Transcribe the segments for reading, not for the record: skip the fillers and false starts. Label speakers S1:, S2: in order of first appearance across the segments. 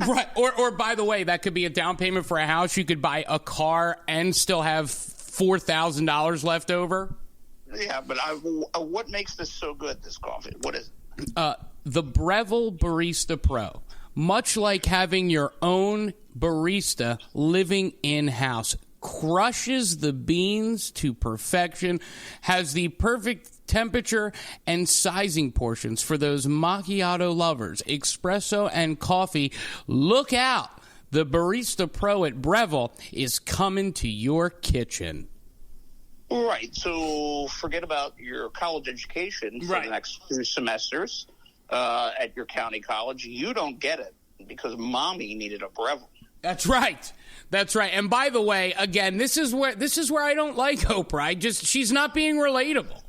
S1: Right. Or by the way, that could be a down payment for a house. You could buy a car and still have $4,000 left over.
S2: Yeah, but what makes this so good, this coffee? What is it?
S1: The Breville Barista Pro. Much like having your own barista living in-house. Crushes the beans to perfection. Has the perfect temperature and sizing portions for those macchiato lovers. Espresso and coffee. Look out. The Barista Pro at Breville is coming to your kitchen.
S2: Right. So forget about your college education for the next 2 semesters at your county college. You don't get it because mommy needed a Breville.
S1: That's right. That's right. And by the way, again, this is where I don't like Oprah. She's not being relatable.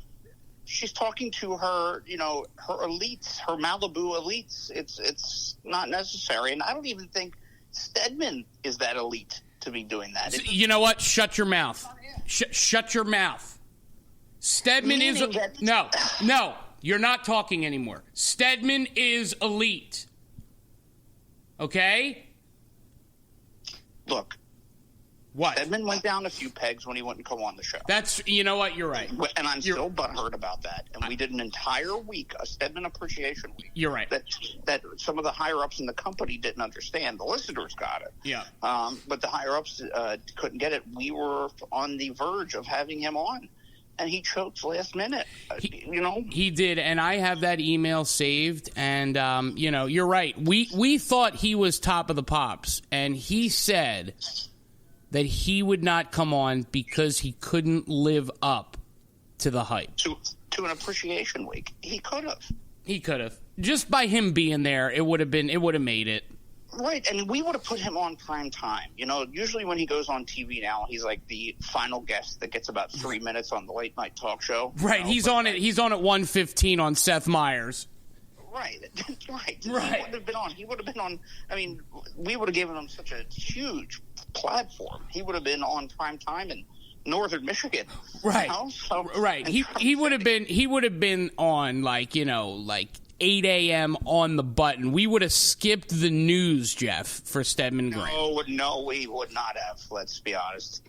S2: She's talking to her, her elites, her Malibu elites. It's not necessary. And I don't even think Stedman is that elite to be doing that.
S1: You know what? Shut your mouth. Shut your mouth. Stedman is no. You're not talking anymore. Stedman is elite. Okay?
S2: Look.
S1: What?
S2: Stedman went down a few pegs when he wouldn't come on the show.
S1: You know what? You're right.
S2: And I'm still butthurt about that. And we did an entire week, a Stedman Appreciation Week.
S1: You're right.
S2: That some of the higher-ups in the company didn't understand. The listeners got it.
S1: Yeah.
S2: But the higher-ups couldn't get it. We were on the verge of having him on. And he choked last minute, He did, and I have that email saved. And, you're right. We thought he was top of the pops, and he said that he would not come on because he couldn't live up to the hype. To an appreciation week. He could have.
S1: He could have. Just by him being there, it would have made it.
S2: Right, and we would have put him on prime time. Usually when he goes on TV now, he's like the final guest that gets about 3 minutes on the late night talk show.
S1: Right, he's on at 1:15 on Seth Meyers.
S2: Right. He would have been on. I mean, we would have given him such a huge platform. He would have been on prime time in northern Michigan.
S1: Right. Right. He would have been on like 8 a.m. on the button. We would have skipped the news, Jeff, for Stedman Grant.
S2: No, we would not have. Let's be honest.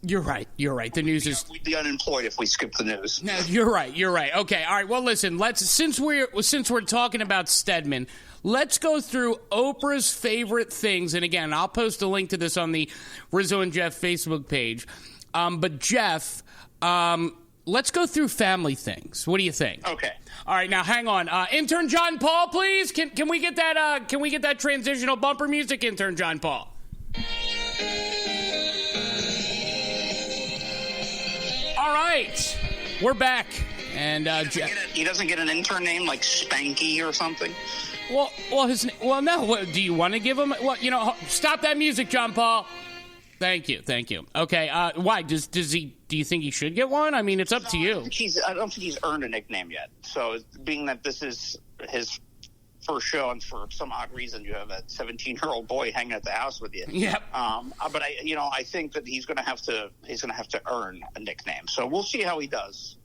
S1: You're right. The news is.
S2: We'd be unemployed if we skipped the news.
S1: No, you're right. Okay. All right. Well, listen. Since we're talking about Stedman, let's go through Oprah's favorite things. And again, I'll post a link to this on the Rizzo and Jeff Facebook page. But Jeff, let's go through family things. What do you think?
S2: Okay.
S1: All right, now hang on. Intern John Paul, please. Can we get that? Can we get that transitional bumper music, Intern John Paul? All right, we're back, and
S2: he doesn't get an intern name like Spanky or something.
S1: Well, no. What, do you want to give him? Well, stop that music, John Paul. Thank you. Okay, why? Do you think he should get one? I mean, it's up to you.
S2: I don't think he's earned a nickname yet. So, being that this is his first show, and for some odd reason you have a 17-year-old boy hanging at the house with you.
S1: Yep.
S2: But I think that he's going to have to earn a nickname. So we'll see how he does.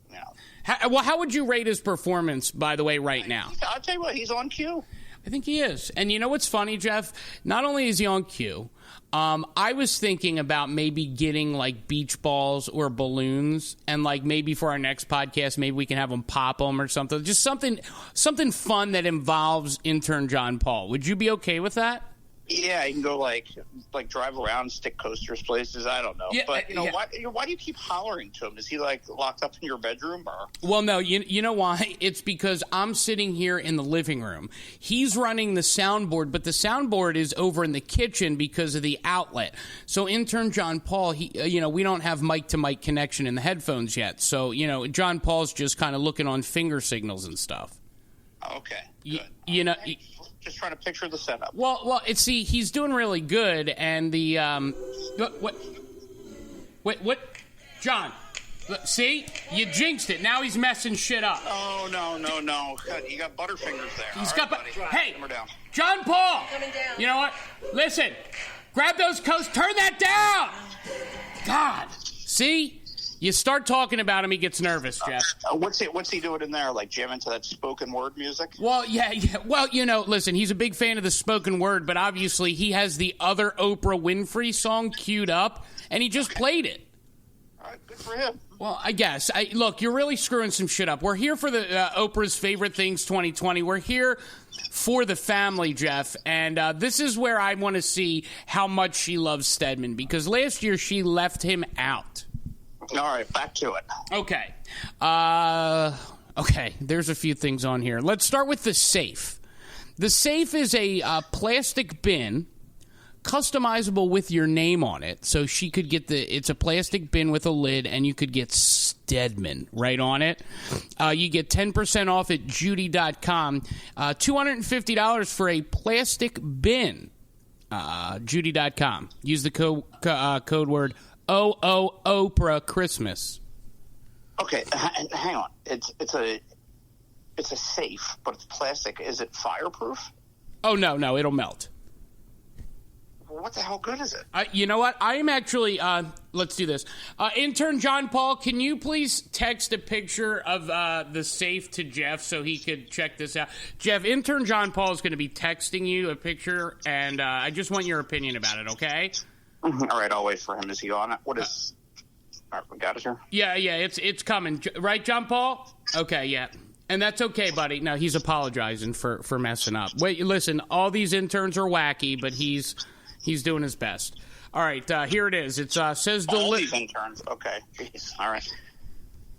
S1: How would you rate his performance, by the way, right now?
S2: I'll tell you what, he's on cue.
S1: I think he is. And you know what's funny, Jeff? Not only is he on cue, I was thinking about maybe getting like beach balls or balloons, and like maybe for our next podcast, maybe we can have him pop them or something. Just something fun that involves intern John Paul. Would you be okay with that?
S2: Yeah, you can go like drive around, stick coasters places. I don't know,
S1: yeah,
S2: but why do you keep hollering to him? Is he like locked up in your bedroom? Or?
S1: Well, no, you know why? It's because I'm sitting here in the living room. He's running the soundboard, but the soundboard is over in the kitchen because of the outlet. So intern John Paul, we don't have mic to mic connection in the headphones yet. So John Paul's just kind of looking on finger signals and stuff.
S2: Okay, good. Just trying to picture the setup.
S1: Well, he's doing really good, and the what, John? See, you jinxed it. Now he's messing shit up.
S2: Oh no! You got butterfingers there.
S1: He's got. Hey,
S2: down.
S1: John Paul.
S3: Coming down.
S1: You know what? Listen, grab those coats. Turn that down. God, see, You start talking about him, he gets nervous, Jeff.
S2: What's he doing in there? Like jamming to that spoken word music?
S1: Well, yeah. Well, listen, he's a big fan of the spoken word, but obviously he has the other Oprah Winfrey song queued up, and he just played it.
S2: All right, good for him.
S1: Well, I guess. Look, you're really screwing some shit up. We're here for the Oprah's Favorite Things 2020. We're here for the family, Jeff, and this is where I want to see how much she loves Stedman, because last year she left him out.
S2: All right, back to it.
S1: Okay. Okay, there's a few things on here. Let's start with the safe. The safe is a plastic bin, customizable with your name on it. So she could get it's a plastic bin with a lid, and you could get Stedman right on it. You get 10% off at Judy.com. $250 for a plastic bin. Judy.com. Use the code word Oprah Christmas.
S2: Okay, hang on. It's a safe, but it's plastic. Is it fireproof?
S1: Oh no, it'll melt.
S2: What the hell good is it?
S1: You know what? I am actually. Let's do this. Intern John Paul, can you please text a picture of the safe to Jeff so he could check this out? Jeff, Intern John Paul is going to be texting you a picture, and I just want your opinion about it. Okay?
S2: All right, I'll wait for him. Is he on it? What is? All right, we got it here.
S1: Yeah, it's coming, right, John Paul? Okay, yeah. And that's okay, buddy. No, he's apologizing for messing up. Wait, listen, all these interns are wacky, but he's doing his best. All right, here it is. It says
S2: all these interns. Okay, jeez. All right.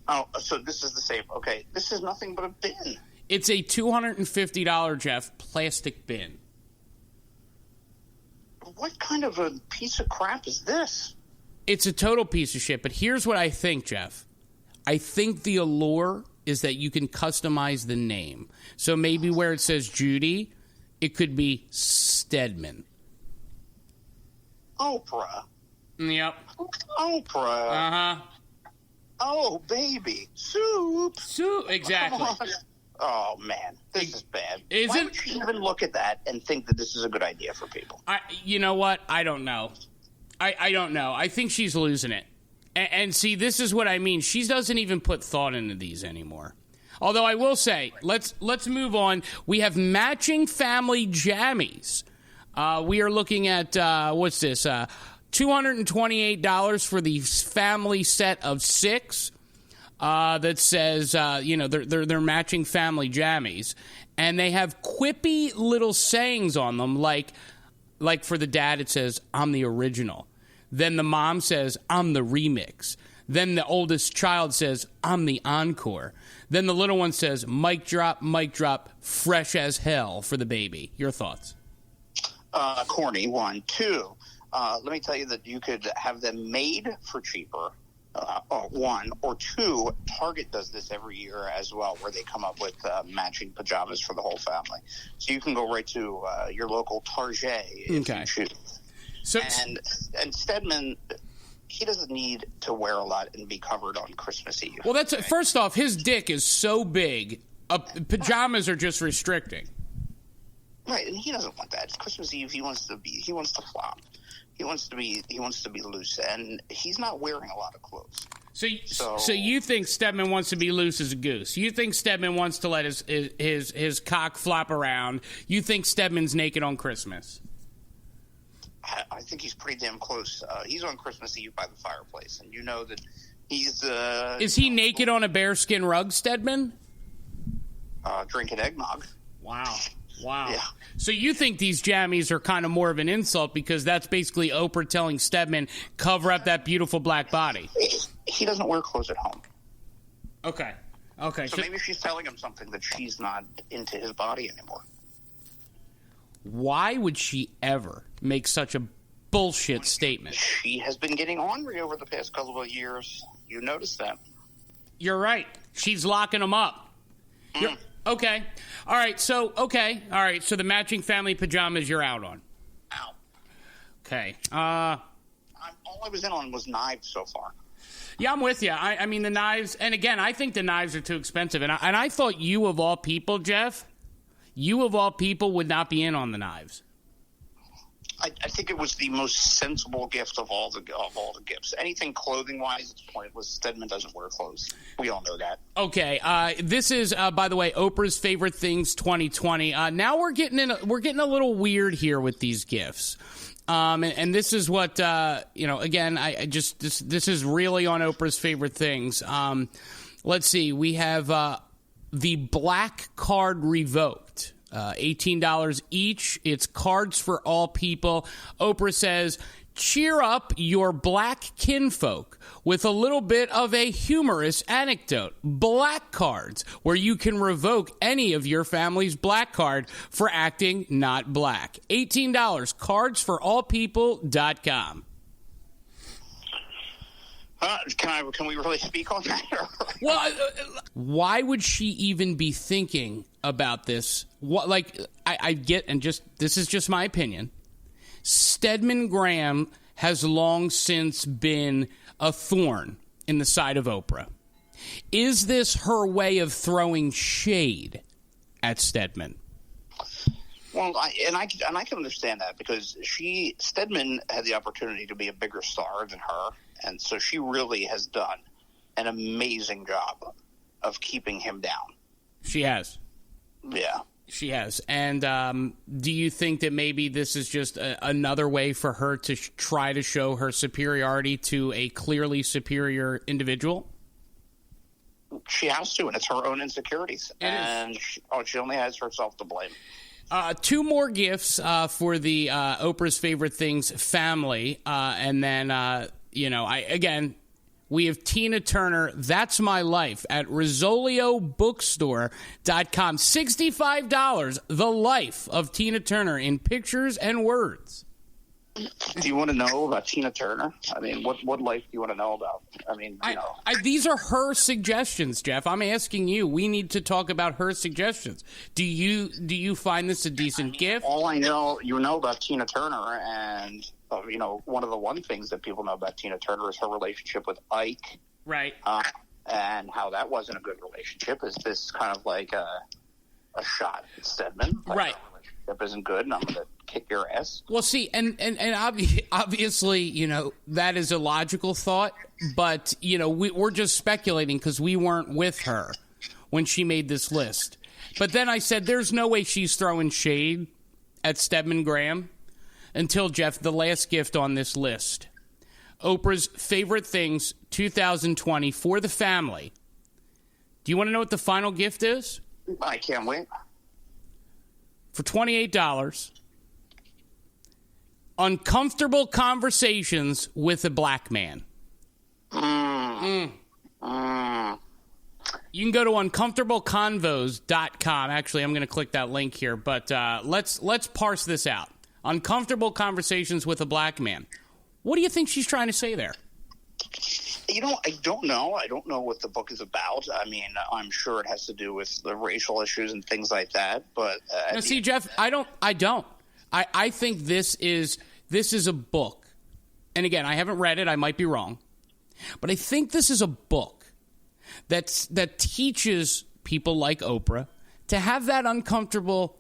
S2: Oh, so this is the safe. Okay, this is nothing but a bin.
S1: It's a $250, Jeff, plastic bin.
S2: What kind of a piece of crap is this?
S1: It's a total piece of shit, but here's what I think, Jeff. I think the allure is that you can customize the name. So maybe where it says Judy, it could be Stedman.
S2: Oprah.
S1: Yep.
S2: Oprah.
S1: Uh-huh.
S2: Oh, baby. Soup.
S1: Exactly.
S2: Oh, man. This is bad.
S1: Why
S2: would you even look at that and think that this is a good idea for people?
S1: You know what? I don't know. I don't know. I think she's losing it. And see, this is what I mean. She doesn't even put thought into these anymore. Although I will say, let's move on. We have matching family jammies. We are looking at, what's this? $228 for the family set of 6. That says, they're matching family jammies. And they have quippy little sayings on them, like for the dad, it says, I'm the original. Then the mom says, I'm the remix. Then the oldest child says, I'm the encore. Then the little one says, mic drop, fresh as hell for the baby. Your thoughts?
S2: Corny, 1. 2, let me tell you that you could have them made for cheaper. 1 or 2, Target does this every year as well, where they come up with matching pajamas for the whole family. So you can go right to your local Target if you choose. So, and Stedman, he doesn't need to wear a lot and be covered on Christmas Eve.
S1: Well, first off, his dick is so big, pajamas are just restricting.
S2: Right, and he doesn't want that. It's Christmas Eve. He wants to flop. He wants to be loose, and he's not wearing a lot of clothes. So you think Stedman wants to be loose as a goose? You think Stedman wants to let his cock flop around? You think Stedman's naked on Christmas? I think he's pretty damn close. He's on Christmas Eve by the fireplace, and you know that he's...
S1: Is he naked on a bearskin rug, Stedman?
S2: Drinking eggnog.
S1: Wow.
S2: Yeah.
S1: So you think these jammies are kind of more of an insult because that's basically Oprah telling Stedman, cover up that beautiful black body.
S2: He doesn't wear clothes at home.
S1: Okay.
S2: So maybe she's telling him something that she's not into his body anymore.
S1: Why would she ever make such a bullshit statement?
S2: She has been getting ornery over the past couple of years. You noticed that.
S1: You're right. She's locking them up. Okay. All right. So the matching family pajamas you're out on.
S2: Out.
S1: Okay.
S2: All I was in on was knives so far.
S1: Yeah, I'm with you. I mean, the knives, and again, I think the knives are too expensive. And I thought you, of all people, Jeff, would not be in on the knives.
S2: I think it was the most sensible gift of all the gifts. Anything clothing wise, it's pointless. Stedman doesn't wear clothes. We all know that.
S1: Okay, this is by the way, Oprah's Favorite Things 2020. Now we're getting a little weird here with these gifts. And this is what again, this is really on Oprah's Favorite Things. Let's see, we have the black card revoked. $18 each. It's cards for all people. Oprah says, cheer up your black kinfolk with a little bit of a humorous anecdote. Black cards, where you can revoke any of your family's black card for acting not black. $18. Cardsforallpeople.com.
S2: Can we really speak on that?
S1: Well, why would she even be thinking about this? What, like, I get, and this is just my opinion. Stedman Graham has long since been a thorn in the side of Oprah. Is this her way of throwing shade at Stedman?
S2: Well, I can understand that, because Stedman had the opportunity to be a bigger star than her, and so she really has done an amazing job of keeping him down.
S1: She has.
S2: Yeah.
S1: She has. And do you think that maybe this is just another way for her to try to show her superiority to a clearly superior individual?
S2: She has to, and it's her own insecurities. And she only has herself to blame.
S1: Two more gifts for the Oprah's Favorite Things family. And then, we have Tina Turner, That's My Life, at RizzolioBookstore.com. $65, The Life of Tina Turner in pictures and words.
S2: Do you want to know about Tina Turner? I mean, what life do you want to know about? I mean,
S1: these are her suggestions, Jeff. I'm asking you. We need to talk about her suggestions. Do you find this a decent gift?
S2: All I know, about Tina Turner, and one of the things that people know about Tina Turner is her relationship with Ike,
S1: right?
S2: And how that wasn't a good relationship. Is this kind of like a shot at Stedman? Like,
S1: right.
S2: Our relationship isn't good, and I'm going to kick your ass.
S1: Well, see, and obviously, that is a logical thought, but, we're just speculating because we weren't with her when she made this list. But then I said, there's no way she's throwing shade at Stedman Graham until, Jeff, the last gift on this list. Oprah's Favorite Things 2020 for the family. Do you want to know what the final gift is?
S2: I can't wait.
S1: For $28, Uncomfortable Conversations with a Black Man. You can go to uncomfortableconvos.com. Actually, I'm going to click that link here, but let's parse this out. Uncomfortable Conversations with a Black Man. What do you think she's trying to say there?
S2: I don't know. I don't know what the book is about. I mean, I'm sure it has to do with the racial issues and things like that. But
S1: now, see, Jeff, I don't. I think this is a book, and again, I haven't read it. I might be wrong, but I think this is a book that teaches people like Oprah to have that uncomfortable,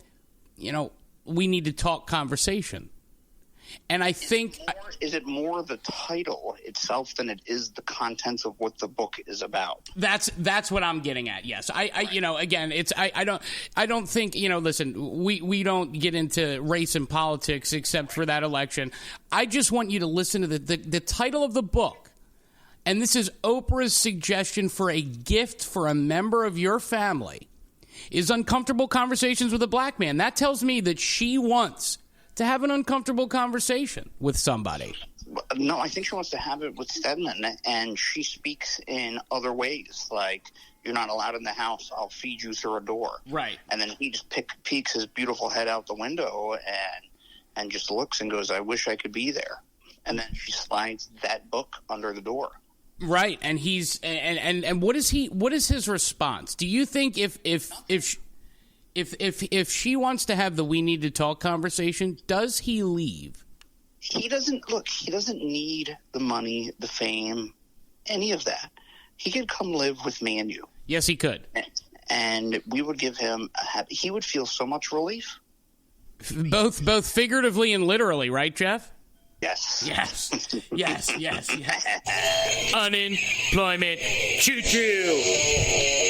S1: we need to talk conversation. And I think...
S2: Is it more the title itself than it is the contents of what the book is about?
S1: That's what I'm getting at, yes. Again, it's... I don't think, listen, we don't get into race and politics except for that election. I just want you to listen to the title of the book. And this is Oprah's suggestion for a gift for a member of your family is Uncomfortable Conversations with a Black Man. That tells me that she wants to have an uncomfortable conversation with somebody.
S2: No, I think she wants to have it with Stedman, and she speaks in other ways, like, you're not allowed in the house, I'll feed you through a door.
S1: Right.
S2: And then he just peeks his beautiful head out the window and just looks and goes, I wish I could be there. And then she slides that book under the door.
S1: Right, and he's and what is his response? Do you think if she wants to have the we need to talk conversation, does he leave?
S2: He doesn't need the money, the fame, any of that. He could come live with me and you.
S1: Yes, he could.
S2: And we would give him he would feel so much relief.
S1: Both figuratively and literally, right, Jeff?
S2: Yes.
S1: Yes. Unemployment choo-choo.